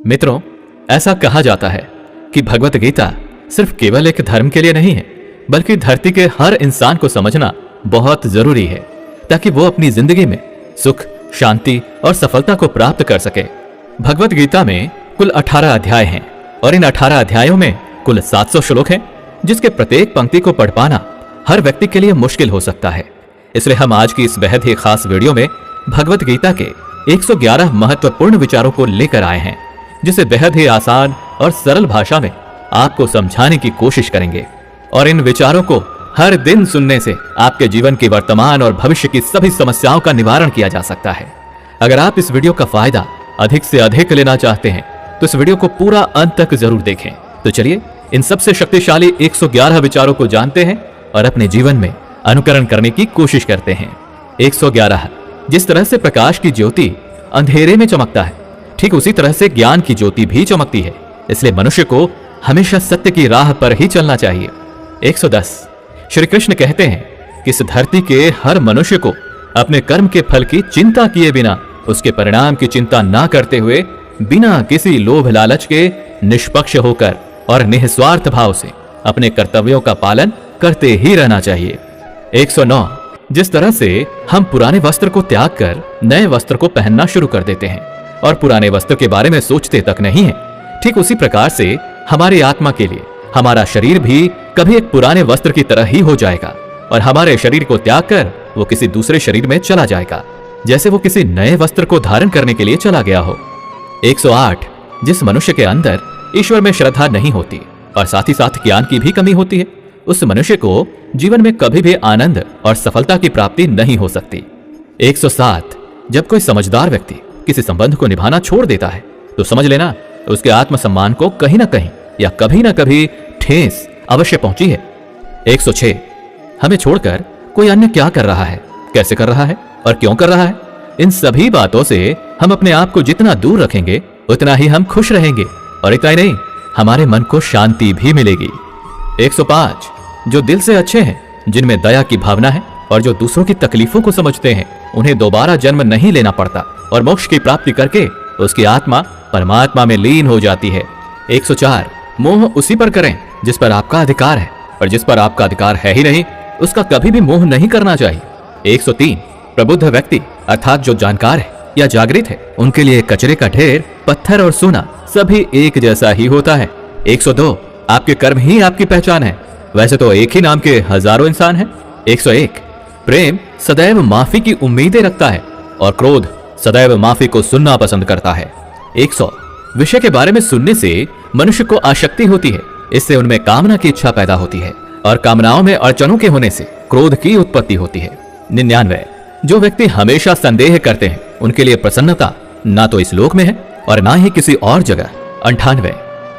मित्रों, ऐसा कहा जाता है कि भगवत गीता सिर्फ केवल एक धर्म के लिए नहीं है, बल्कि धरती के हर इंसान को समझना बहुत जरूरी है, ताकि वो अपनी जिंदगी में सुख, शांति और सफलता को प्राप्त कर सके। भगवत गीता में कुल 18 अध्याय हैं और इन 18 अध्यायों में कुल 700 श्लोक हैं, जिसके प्रत्येक पंक्ति को पढ़ पाना हर व्यक्ति के लिए मुश्किल हो सकता है। इसलिए हम आज की इस बेहद ही खास वीडियो में भगवत गीता के 111 महत्वपूर्ण विचारों को लेकर आए हैं, जिसे बेहद ही आसान और सरल भाषा में आपको समझाने की कोशिश करेंगे। और इन विचारों को हर दिन सुनने से आपके जीवन की वर्तमान और भविष्य की सभी समस्याओं का निवारण किया जा सकता है। अगर आप इस वीडियो का फायदा अधिक से अधिक लेना चाहते हैं तो इस वीडियो को पूरा अंत तक जरूर देखें। तो चलिए इन सबसे शक्तिशाली 111 विचारों को जानते हैं और अपने जीवन में अनुकरण करने की कोशिश करते हैं। 111। जिस तरह से प्रकाश की ज्योति अंधेरे में चमकता है, ठीक उसी तरह से ज्ञान की ज्योति भी चमकती है। इसलिए मनुष्य को हमेशा सत्य की राह पर ही चलना चाहिए। 110। श्री कृष्ण कहते हैं कि इस धरती के हर मनुष्य को अपने कर्म के फल की चिंता किए बिना, उसके परिणाम की चिंता ना करते हुए, बिना किसी लोभ लालच के निष्पक्ष होकर और निस्वार्थ भाव से अपने कर्तव्यों का पालन करते ही रहना चाहिए। 109। जिस तरह से हम पुराने वस्त्र को त्याग कर नए वस्त्र को पहनना शुरू कर देते हैं और पुराने वस्त्र के बारे में सोचते तक नहीं है, ठीक उसी प्रकार से हमारी आत्मा के लिए हमारा शरीर भी कभी एक पुराने वस्त्र की तरह ही हो जाएगा और हमारे शरीर को त्याग कर वो किसी दूसरे शरीर में चला जाएगा, जैसे वो किसी नए वस्त्र को धारण करने के लिए चला गया हो। 108। जिस मनुष्य के अंदर ईश्वर में श्रद्धा नहीं होती और साथ ही साथ ज्ञान की भी कमी होती है, उस मनुष्य को जीवन में कभी भी आनंद और सफलता की प्राप्ति नहीं हो सकती। 107। जब कोई समझदार व्यक्ति किसी संबंध को निभाना छोड़ देता है तो समझ लेना उसके आत्मसम्मान को कहीं ना कहीं या कभी ना कभी ठेस अवश्य पहुंची है। 106। हमें छोड़कर कोई अन्य क्या कर रहा है, कैसे कर रहा है और क्यों कर रहा है, इन सभी बातों से हम अपने आप को जितना दूर रखेंगे उतना ही हम खुश रहेंगे और इतना ही नहीं, हमारे मन को शांति भी मिलेगी। 105। जो दिल से अच्छे हैं, जिनमें दया की भावना है और जो दूसरों की तकलीफों को समझते हैं, उन्हें दोबारा जन्म नहीं लेना पड़ता और मोक्ष की प्राप्ति करके उसकी आत्मा परमात्मा में लीन हो जाती है। 104। मोह उसी पर करें जिस पर आपका अधिकार है, और जिस पर आपका अधिकार है ही नहीं उसका कभी भी मोह नहीं करना चाहिए। 103। प्रबुद्ध व्यक्ति अर्थात जो जानकार है या जागृत है, उनके लिए कचरे का ढेर, पत्थर और सोना सभी एक जैसा ही होता है। 102। आपके कर्म ही आपकी पहचान है, वैसे तो एक ही नाम के हजारों इंसान हैं। 101। प्रेम सदैव माफी की उम्मीदें रखता है और क्रोध सदैव माफी को सुनना पसंद करता है। 100। विषय के बारे में सुनने से मनुष्य को आसक्ति होती है, इससे उनमें कामना की इच्छा पैदा होती है और कामनाओं में अड़चनों के होने से क्रोध की उत्पत्ति होती है। 99। जो व्यक्ति हमेशा संदेह करते हैं, उनके लिए प्रसन्नता ना तो इस लोक में है और ना ही किसी और जगह। 98।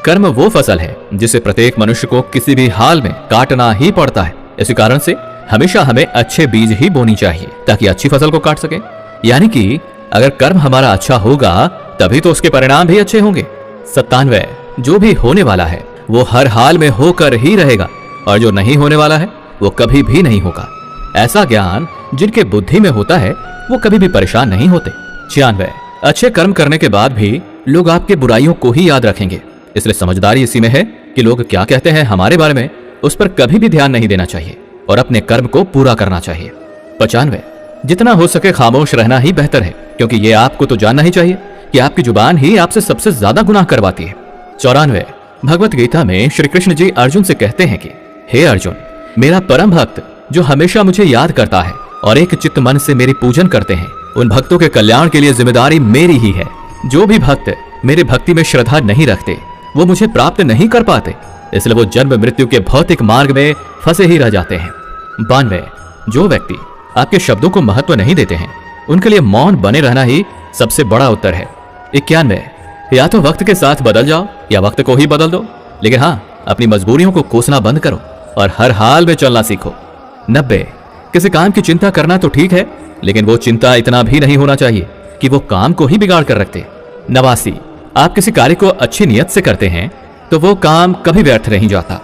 कर्म वो फसल है जिसे प्रत्येक मनुष्य को किसी भी हाल में काटना ही पड़ता है। इसी कारण से हमेशा हमें अच्छे बीज ही बोनी चाहिए ताकि अच्छी फसल को काट सके। यानी कि अगर कर्म हमारा अच्छा होगा तभी तो उसके परिणाम भी अच्छे होंगे। 97। जो भी होने वाला है वो हर हाल में होकर ही रहेगा और जो नहीं होने वाला है वो कभी भी नहीं होगा। ऐसा ज्ञान जिनके बुद्धि में होता है वो कभी भी परेशान नहीं होते। 96। अच्छे कर्म करने के बाद भी लोग आपके बुराइयों को ही याद रखेंगे, इसलिए समझदारी इसी में है कि लोग क्या कहते हैं हमारे बारे में उस पर कभी भी ध्यान नहीं देना चाहिए और अपने कर्म को पूरा करना चाहिए। 95। जितना हो सके खामोश रहना ही बेहतर है, क्योंकि ये आपको तो जानना ही चाहिए कि आपकी जुबान ही आपसे सबसे ज्यादा गुनाह करवाती है। 94। भगवत गीता में श्री कृष्ण जी अर्जुन से कहते हैं कि हे अर्जुन, मेरा परम भक्त जो हमेशा मुझे याद करता है और एक चित्त मन से मेरी पूजन करते हैं, उन भक्तों के कल्याण के लिए जिम्मेदारी मेरी ही है। जो भी भक्त मेरे भक्ति में श्रद्धा नहीं रखते वो मुझे प्राप्त नहीं कर पाते, इसलिए वो जन्म मृत्यु के भौतिक मार्ग में फंसे ही रह जाते हैं। 92। जो व्यक्ति आपके शब्दों को महत्व नहीं देते हैं, उनके लिए मौन बने रहना ही सबसे बड़ा उत्तर है। 91। या तो वक्त के साथ बदल जाओ या वक्त को ही बदल दो, लेकिन हाँ, अपनी मजबूरियों को कोसना बंद करो और हर हाल में चलना सीखो। 90। किसी काम की चिंता करना तो ठीक है, लेकिन वो चिंता इतना भी नहीं होना चाहिए कि वो काम को ही बिगाड़ कर रखते। 89। आप किसी कार्य को अच्छी नियत से करते हैं तो वो काम कभी व्यर्थ नहीं जाता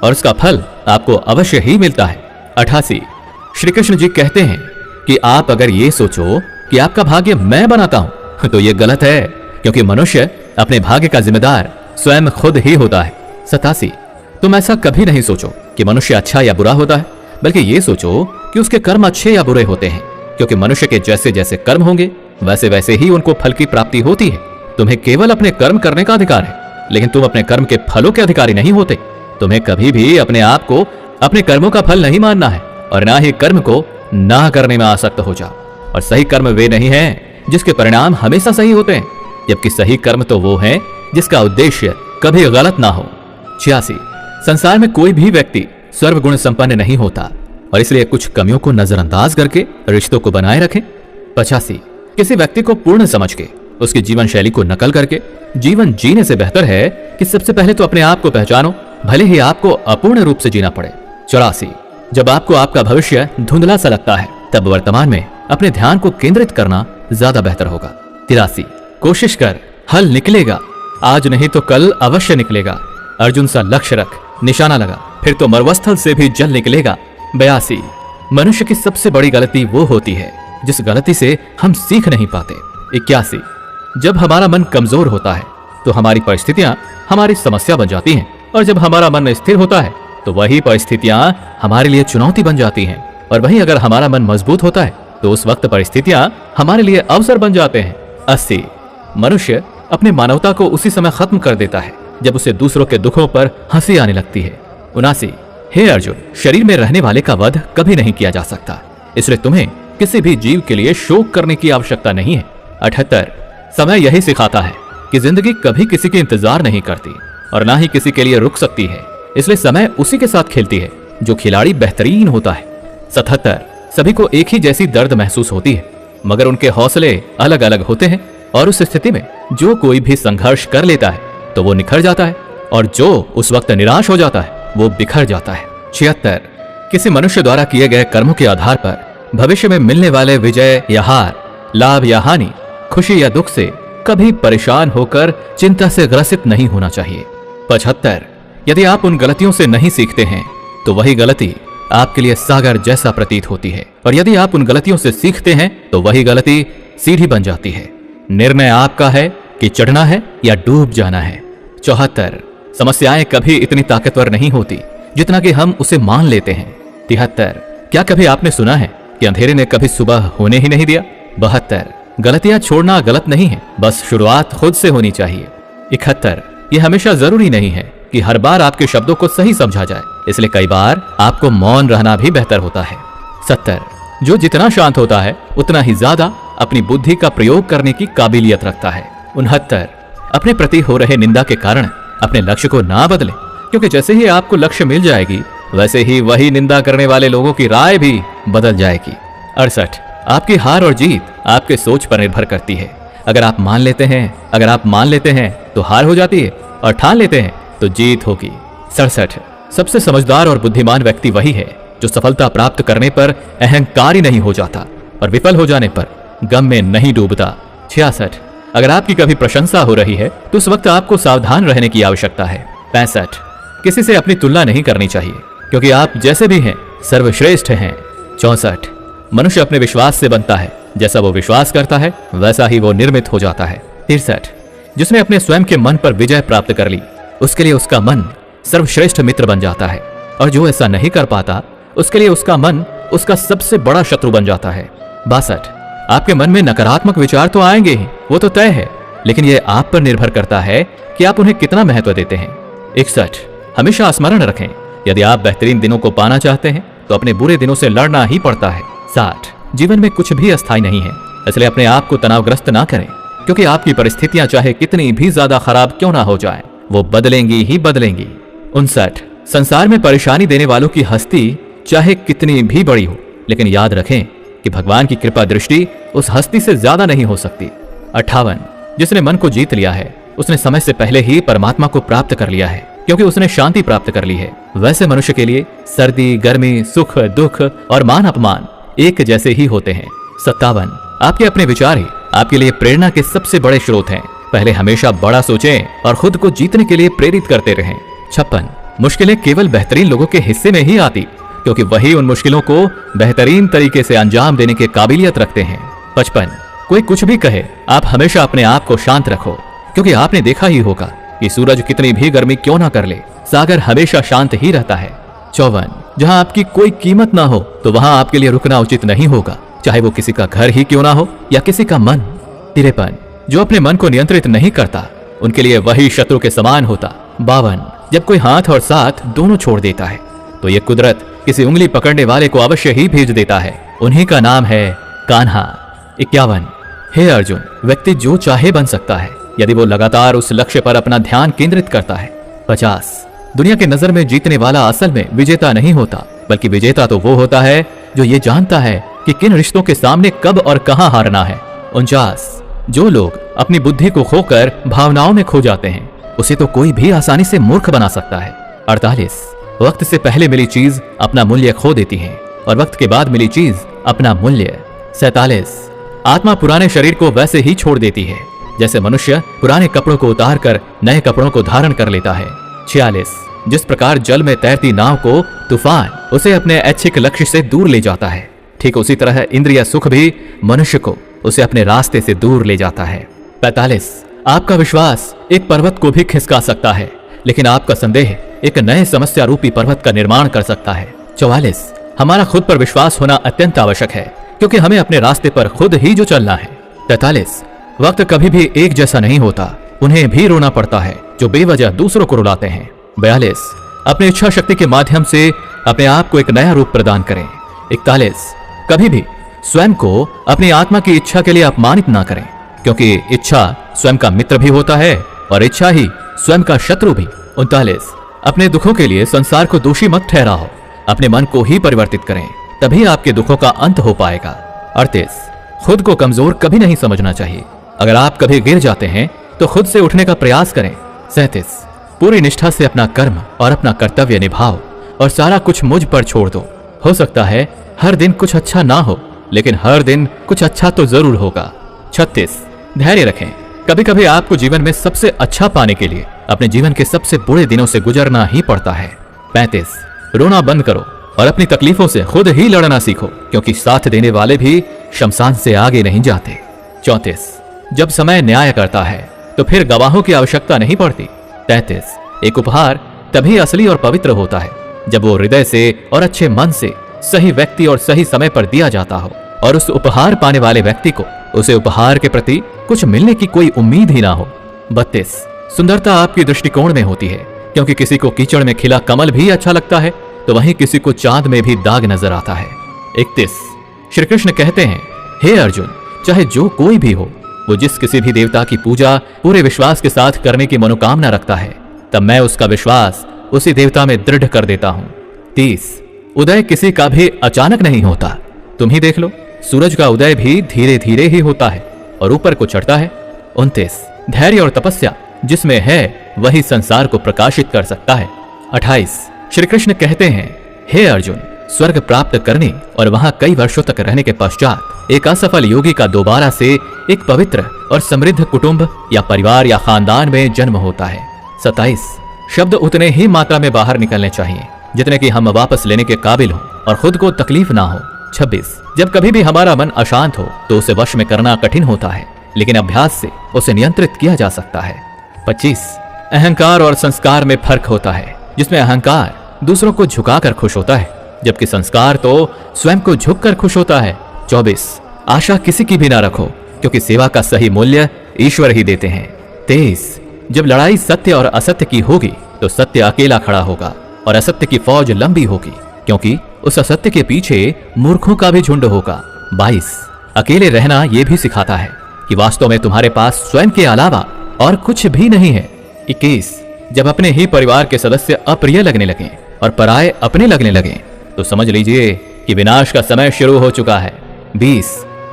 और उसका फल आपको अवश्य ही मिलता है। 88। श्री कृष्ण जी कहते हैं कि आप अगर ये सोचो कि आपका भाग्य मैं बनाता हूं तो ये गलत है, क्योंकि मनुष्य अपने भाग्य का जिम्मेदार स्वयं खुद ही होता है। 87 तुम ऐसा कभी नहीं सोचो कि मनुष्य अच्छा या बुरा होता है, बल्कि ये सोचो कि उसके कर्म अच्छे या बुरे होते हैं, क्योंकि मनुष्य के जैसे जैसे कर्म होंगे वैसे वैसे ही उनको फल की प्राप्ति होती है। तुम्हें केवल अपने कर्म करने का अधिकार है, लेकिन तुम अपने कर्म के फलों के अधिकारी नहीं होते। तुम्हें कभी भी अपने आप को अपने कर्मों का फल नहीं मानना है, और ना ही कर्म को ना करने में आसक्त हो जाओ। और सही कर्म वे नहीं हैं जिसके परिणाम हमेशा सही होते हैं, जबकि सही कर्म तो वो है जिसका उद्देश्य कभी गलत ना हो। 86 संसार में कोई भी व्यक्ति सर्वगुण संपन्न नहीं होता, और इसलिए कुछ कमियों को नजरअंदाज करके रिश्तों को बनाए रखें। 85 किसी व्यक्ति को पूर्ण समझ के उसकी जीवन शैली को नकल करके जीवन जीने से बेहतर है कि सबसे पहले तो अपने आप को पहचानो, भले ही आपको अपूर्ण रूप से जीना पड़े। 84 जब आपको आपका भविष्य धुंधला सा लगता है, तब वर्तमान में अपने ध्यान को केंद्रित करना ज्यादा बेहतर होगा। 83 कोशिश कर, हल निकलेगा, आज नहीं तो कल अवश्य निकलेगा। अर्जुन सा लक्ष्य रख, निशाना लगा, फिर तो मरुस्थल से भी जल निकलेगा। 82 मनुष्य की सबसे बड़ी गलती वो होती है जिस गलती से हम सीख नहीं पाते। 81 जब हमारा मन कमजोर होता है तो हमारी परिस्थितियां हमारी समस्या बन जाती हैं, और जब हमारा मन स्थिर होता है तो वही परिस्थितियां हमारे लिए चुनौती बन जाती हैं। और वहीं अगर हमारा मन मजबूत होता है तो उस वक्त परिस्थितियां हमारे लिए अवसर बन जाते हैं। 80 मनुष्य अपनी मानवता को उसी समय खत्म कर देता है जब उसे दूसरों के दुखों पर हंसी आने लगती है। 79 हे अर्जुन, शरीर में रहने वाले का वध कभी नहीं किया जा सकता, इसलिए तुम्हें किसी भी जीव के लिए शोक करने की आवश्यकता नहीं है। 78 समय यही सिखाता है कि जिंदगी कभी किसी के इंतजार नहीं करती और ना ही किसी के लिए रुक सकती है, इसलिए समय उसी के साथ खेलती है जो खिलाड़ी बेहतरीन होता है। 77 सभी को एक ही जैसी दर्द महसूस होती है, मगर उनके हौसले अलग अलग होते हैं, और उस स्थिति में जो कोई भी संघर्ष कर लेता है तो वो निखर जाता है, और जो उस वक्त निराश हो जाता है वो बिखर जाता है। 76 किसी मनुष्य द्वारा किए गए कर्मों के आधार पर भविष्य में मिलने वाले विजय या हार, लाभ या हानि, खुशी या दुख से कभी परेशान होकर चिंता से ग्रसित नहीं होना चाहिए। 75 यदि आप उन गलतियों से नहीं सीखते हैं तो वही गलती आपके लिए सागर जैसा प्रतीत होती है, और यदि आप उन गलतियों से सीखते हैं तो वही गलती सीढ़ी बन जाती है। निर्णय आपका है कि चढ़ना है या डूब जाना है। 74 समस्याएं कभी इतनी ताकतवर नहीं होती जितना कि हम उसे मान लेते हैं। 73 क्या कभी आपने सुना है कि अंधेरे ने कभी सुबह होने ही नहीं दिया। 72 गलतियां छोड़ना गलत नहीं है, बस शुरुआत खुद से होनी चाहिए। 71 यह हमेशा जरूरी नहीं है कि हर बार आपके शब्दों को सही समझा जाए, इसलिए कई बार आपको मौन रहना भी बेहतर होता है। 70 जो जितना शांत होता है उतना ही ज्यादा अपनी बुद्धि का प्रयोग करने की काबिलियत रखता है। 69 अपने प्रति हो रहे निंदा के कारण अपने लक्ष्य को ना बदलें, क्योंकि जैसे ही आपको लक्ष्य मिल जाएगी वैसे ही वही निंदा करने वाले लोगों की राय भी बदल जाएगी। 68 आपकी हार और जीत आपके सोच पर निर्भर करती है। अगर आप मान लेते हैं तो हार हो जाती है, और ठान लेते हैं तो जीत होगी। 67 सबसे समझदार और बुद्धिमान व्यक्ति वही है जो सफलता प्राप्त करने पर अहंकारी नहीं हो जाता और विफल हो जाने पर गम में नहीं डूबता। 66 अगर आपकी कभी प्रशंसा हो रही है तो उस वक्त आपको सावधान रहने की आवश्यकता है। 65 किसी से अपनी तुलना नहीं करनी चाहिए, क्योंकि आप जैसे भी हैं सर्वश्रेष्ठ हैं। 64 मनुष्य अपने विश्वास से बनता है, जैसा वो विश्वास करता है वैसा ही वो निर्मित हो जाता है। 63 जिसने अपने स्वयं के मन पर विजय प्राप्त कर ली उसके लिए उसका मन सर्वश्रेष्ठ मित्र बन जाता है, और जो ऐसा नहीं कर पाता उसके लिए उसका मन उसका सबसे बड़ा शत्रु बन जाता है। 62 आपके मन में नकारात्मक विचार तो आएंगे ही, वो तो तय है, लेकिन यह आप पर निर्भर करता है कि आप उन्हें कितना महत्व देते हैं। 61 हमेशा स्मरण रखें, यदि आप बेहतरीन दिनों को पाना चाहते हैं तो अपने बुरे दिनों से लड़ना ही पड़ता है। 60 जीवन में कुछ भी अस्थायी नहीं है, इसलिए अपने आप को तनावग्रस्त ना करें, क्योंकि आपकी परिस्थितियां चाहे कितनी भी ज्यादा खराब क्यों ना हो जाएं, वो बदलेंगी ही बदलेंगी। 59 संसार में परेशानी देने वालों की हस्ती चाहे कितनी भी बड़ी हो, लेकिन याद रखें कि भगवान की कृपा दृष्टि उस हस्ती से ज्यादा नहीं हो सकती। 58 जिसने मन को जीत लिया है उसने समय से पहले ही परमात्मा को प्राप्त कर लिया है, क्योंकि उसने शांति प्राप्त कर ली है। वैसे मनुष्य के लिए सर्दी, गर्मी, सुख, दुख और मान अपमान एक जैसे ही होते हैं। 57 आपके अपने विचार ही आपके लिए प्रेरणा के सबसे बड़े स्रोत हैं। पहले हमेशा बड़ा सोचें और खुद को जीतने के लिए प्रेरित करते रहें। 56 मुश्किलें केवल बेहतरीन लोगों के हिस्से में ही आती, क्योंकि वही उन मुश्किलों को बेहतरीन तरीके से अंजाम देने की काबिलियत रखते हैं। 55 कोई कुछ भी कहे, आप हमेशा अपने आप को शांत रखो, क्योंकि आपने देखा ही होगा कि सूरज कितनी भी गर्मी क्यों ना कर ले, सागर हमेशा शांत ही रहता है। 54, जहां आपकी कोई कीमत ना हो तो वहां आपके लिए रुकना उचित नहीं होगा, चाहे वो किसी का घर ही क्यों ना हो या किसी का मन। 53, जो अपने मन को नियंत्रित नहीं करता उनके लिए वही शत्रु के समान होता। 52, जब कोई हाथ और साथ दोनों छोड़ देता है तो ये कुदरत किसी उंगली पकड़ने वाले को अवश्य ही भेज देता है, उन्हीं का नाम है कान्हा। 51, हे अर्जुन, व्यक्ति जो चाहे बन सकता है यदि वो लगातार उस लक्ष्य पर अपना ध्यान केंद्रित करता है। 50, दुनिया की नजर में जीतने वाला असल में विजेता नहीं होता, बल्कि विजेता तो वो होता है जो ये जानता है कि किन रिश्तों के सामने कब और कहां हारना है। 49, जो लोग अपनी बुद्धि को खोकर भावनाओं में खो जाते हैं उसे तो कोई भी आसानी से मूर्ख बना सकता है। 48, वक्त से पहले मिली चीज अपना मूल्य खो देती है और वक्त के बाद मिली चीज अपना मूल्य। 47, आत्मा पुराने शरीर को वैसे ही छोड़ देती है जैसे मनुष्य पुराने कपड़ों को उतार कर नए कपड़ों को धारण कर लेता है। 46, जिस प्रकार जल में तैरती नाव को तूफान उसे अपने ऐच्छिक लक्ष्य से दूर ले जाता है, ठीक उसी तरह इंद्रिय सुख भी मनुष्य को उसे अपने रास्ते से दूर ले जाता है। 45, आपका विश्वास एक पर्वत को भी खिसका सकता है, लेकिन आपका संदेह एक नए समस्या रूपी पर्वत का निर्माण कर सकता है। 44, हमारा खुद पर विश्वास होना अत्यंत आवश्यक है, क्योंकि हमें अपने रास्ते पर खुद ही जो चलना है। 43, वक्त कभी भी एक जैसा नहीं होता, उन्हें भी रोना पड़ता है जो बेवजह दूसरों को रुलाते हैं। 42, अपनी इच्छा शक्ति के माध्यम से अपने आप को एक नया रूप प्रदान करें। 41, कभी भी स्वयं को अपनी आत्मा की इच्छा के लिए अपमानित ना करें, क्योंकि इच्छा स्वयं का मित्र भी होता है और इच्छा ही स्वयं का शत्रु भी। 39, अपने दुखों के लिए संसार को दोषी मत ठहराओ, अपने मन को ही परिवर्तित करें, तभी आपके दुखों का अंत हो पाएगा। 38, खुद को कमजोर कभी नहीं समझना चाहिए, अगर आप कभी गिर जाते हैं तो खुद से उठने का प्रयास करें। 37, पूरी निष्ठा से अपना कर्म और अपना कर्तव्य निभाओ और सारा कुछ मुझ पर छोड़ दो। हो सकता है हर दिन कुछ अच्छा ना हो, लेकिन हर दिन कुछ अच्छा तो जरूर होगा। 36, धैर्य रखें, कभी कभी आपको जीवन में सबसे अच्छा पाने के लिए अपने जीवन के सबसे बुरे दिनों से गुजरना ही पड़ता है। 35, रोना बंद करो और अपनी तकलीफों से खुद ही लड़ना सीखो, क्योंकि साथ देने वाले भी शमशान से आगे नहीं जाते। 34, जब समय न्याय करता है तो फिर गवाहों की आवश्यकता नहीं पड़ती। 33, एक उपहार तभी असली और पवित्र होता है जब वो हृदय से और अच्छे मन से सही व्यक्ति और सही समय पर दिया जाता हो और उस उपहार पाने वाले व्यक्ति को उसे उपहार के प्रति कुछ मिलने की कोई उम्मीद ही ना हो। 32, सुंदरता आपकी दृष्टिकोण में होती है, क्योंकि किसी को कीचड़ में खिला कमल भी अच्छा लगता है तो वहीं किसी को चांद में भी दाग नजर आता है। 31, श्री कृष्ण कहते हैं, हे अर्जुन, चाहे जो कोई भी हो, वो जिस किसी भी देवता की पूजा पूरे विश्वास के साथ करने की मनोकामना रखता है, तब मैं उसका विश्वास उसी देवता में दृढ़ कर देता हूं। 30, उदय किसी का भी अचानक नहीं होता, तुम ही देख लो, सूरज का उदय भी धीरे धीरे ही होता है और ऊपर को चढ़ता है। 29, धैर्य और तपस्या जिसमें है वही संसार को प्रकाशित कर सकता है। 28, श्री कृष्ण कहते हैं, हे अर्जुन, स्वर्ग प्राप्त करने और वहां कई वर्षों तक रहने के पश्चात एक असफल योगी का दोबारा से एक पवित्र और समृद्ध कुटुंब या परिवार या खानदान में जन्म होता है। 27, शब्द उतने ही मात्रा में बाहर निकलने चाहिए जितने कि हम वापस लेने के काबिल हों और खुद को तकलीफ ना हो। 26, जब कभी भी हमारा मन अशांत हो तो उसे वश में करना कठिन होता है, लेकिन अभ्यास से उसे नियंत्रित किया जा सकता है। 25, अहंकार और संस्कार में फर्क होता है, जिसमें अहंकार दूसरों को झुकाकर खुश होता है जबकि संस्कार तो स्वयं को झुककर खुश होता है। 24, आशा किसी की भी ना रखो, क्योंकि सेवा का सही मूल्य ईश्वर ही देते हैं। 23, जब लड़ाई सत्य और असत्य की होगी तो सत्य अकेला खड़ा होगा और असत्य की फौज लंबी होगी, क्योंकि उस असत्य के पीछे मूर्खों का भी झुंड होगा। 22, अकेले रहना यह भी सिखाता है कि वास्तव में तुम्हारे पास स्वयं के अलावा और कुछ भी नहीं है। 21, जब अपने ही परिवार के सदस्य अप्रिय लगने लगे और पराये अपने लगने लगे तो समझ लीजिए कि विनाश का समय शुरू हो चुका है। 20,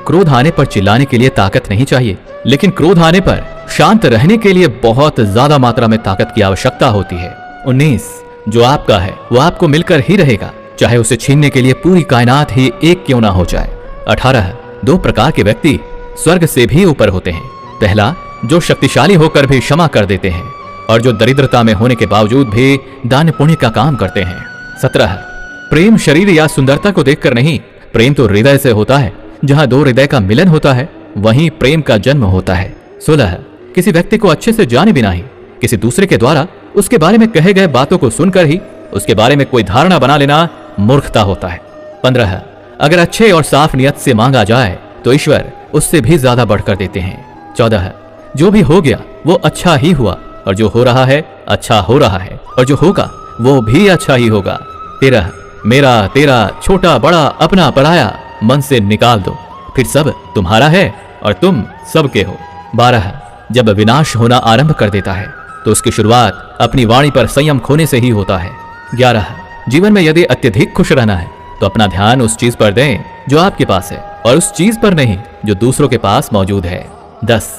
क्रोध आने पर चिल्लाने के लिए ताकत नहीं चाहिए, लेकिन क्रोध आने पर शांत रहने के लिए बहुत ज्यादा मात्रा में ताकत की आवश्यकता होती है। 19, जो आपका है वो आपको मिलकर ही रहेगा, चाहे उसे छीनने के लिए पूरी कायनात ही एक क्यों ना हो जाए। 18, दो प्रकार के व्यक्ति स्वर्ग से भी ऊपर होते हैं। पहला, जो शक्तिशाली होकर भी क्षमा कर देते हैं और जो दरिद्रता में होने के बावजूद भी दान पुण्य का काम करते हैं। 17, प्रेम शरीर या सुंदरता को देखकर नहीं, प्रेम तो हृदय से होता है, जहां दो हृदय का मिलन होता है वहीं प्रेम का जन्म होता है। 16 किसी व्यक्ति को अच्छे से जाने बिना ही किसी दूसरे के द्वारा उसके बारे में कहे गए बातों को सुनकर ही उसके बारे में कोई धारणा बना लेना मूर्खता होता है। 15 अगर अच्छे और साफ नियत से मांगा जाए तो ईश्वर उससे भी ज्यादा बढ़कर देते हैं। 14 जो भी हो गया वो अच्छा ही हुआ, और जो हो रहा है अच्छा हो रहा है, और जो होगा वो भी अच्छा ही होगा। 13 मेरा तेरा छोटा बड़ा अपना पराया मन से निकाल दो, फिर सब तुम्हारा है और तुम सबके हो। 12 जब विनाश होना आरंभ कर देता है तो उसकी शुरुआत अपनी वाणी पर संयम खोने से ही होता है। 11 जीवन में यदि अत्यधिक खुश रहना है तो अपना ध्यान उस चीज पर दें जो आपके पास है, और उस चीज पर नहीं जो दूसरों के पास मौजूद है। 10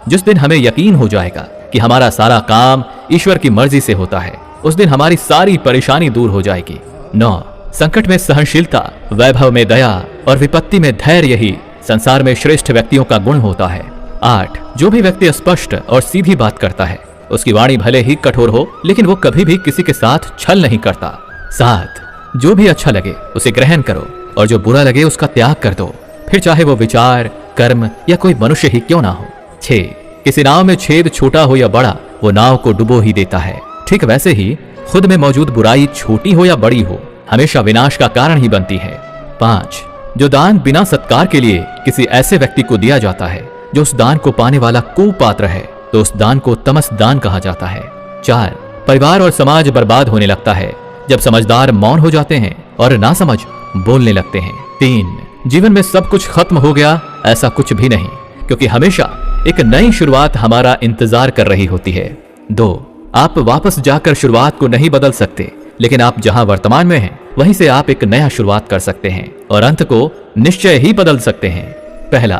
जिस दिन हमें यकीन हो जाएगा कि हमारा सारा काम ईश्वर की मर्जी से होता है, उस दिन हमारी सारी परेशानी दूर हो जाएगी। 9 संकट में सहनशीलता, वैभव में दया और विपत्ति में धैर्य ही संसार में श्रेष्ठ व्यक्तियों का गुण होता है। 8 जो भी व्यक्ति स्पष्ट और सीधी बात करता है उसकी वाणी भले ही कठोर हो लेकिन वो कभी भी किसी के साथ छल नहीं करता। 7 जो भी अच्छा लगे उसे ग्रहण करो और जो बुरा लगे उसका त्याग कर दो, फिर चाहे वो विचार, कर्म या कोई मनुष्य ही क्यों ना हो। 6 किसी नाव में छेद छोटा हो या बड़ा वो नाव को डुबो ही देता है, ठीक वैसे ही खुद में मौजूद बुराई छोटी हो या बड़ी हो हमेशा विनाश का कारण ही बनती है। 5 जो दान बिना सत्कार के लिए किसी ऐसे व्यक्ति को दिया जाता है जो उस दान को पाने वाला कुपात्र है तो उस दान को तमस दान कहा जाता है। 4 परिवार और समाज बर्बाद होने लगता है जब समझदार मौन हो जाते हैं और नासमझ बोलने लगते हैं। 3 जीवन में सब कुछ खत्म हो गया ऐसा कुछ भी नहीं, क्योंकि हमेशा एक नई शुरुआत हमारा इंतजार कर रही होती है। 2 आप वापस जाकर शुरुआत को नहीं बदल सकते, लेकिन आप जहां वर्तमान में हैं वहीं से आप एक नया शुरुआत कर सकते हैं और अंत को निश्चय ही बदल सकते हैं। पहला,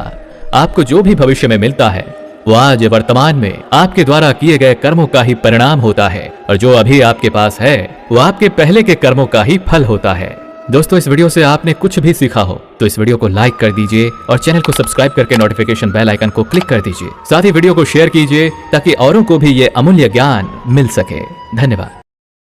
आपको जो भी भविष्य में मिलता है वो आज वर्तमान में आपके द्वारा किए गए कर्मों का ही परिणाम होता है, और जो अभी आपके पास है वो आपके पहले के कर्मों का ही फल होता है। दोस्तों, इस वीडियो से आपने कुछ भी सीखा हो तो इस वीडियो को लाइक कर दीजिए और चैनल को सब्सक्राइब करके नोटिफिकेशन बेल आइकन को क्लिक कर दीजिए। साथ ही वीडियो को शेयर कीजिए ताकि औरों को भी ये अमूल्य ज्ञान मिल सके। धन्यवाद।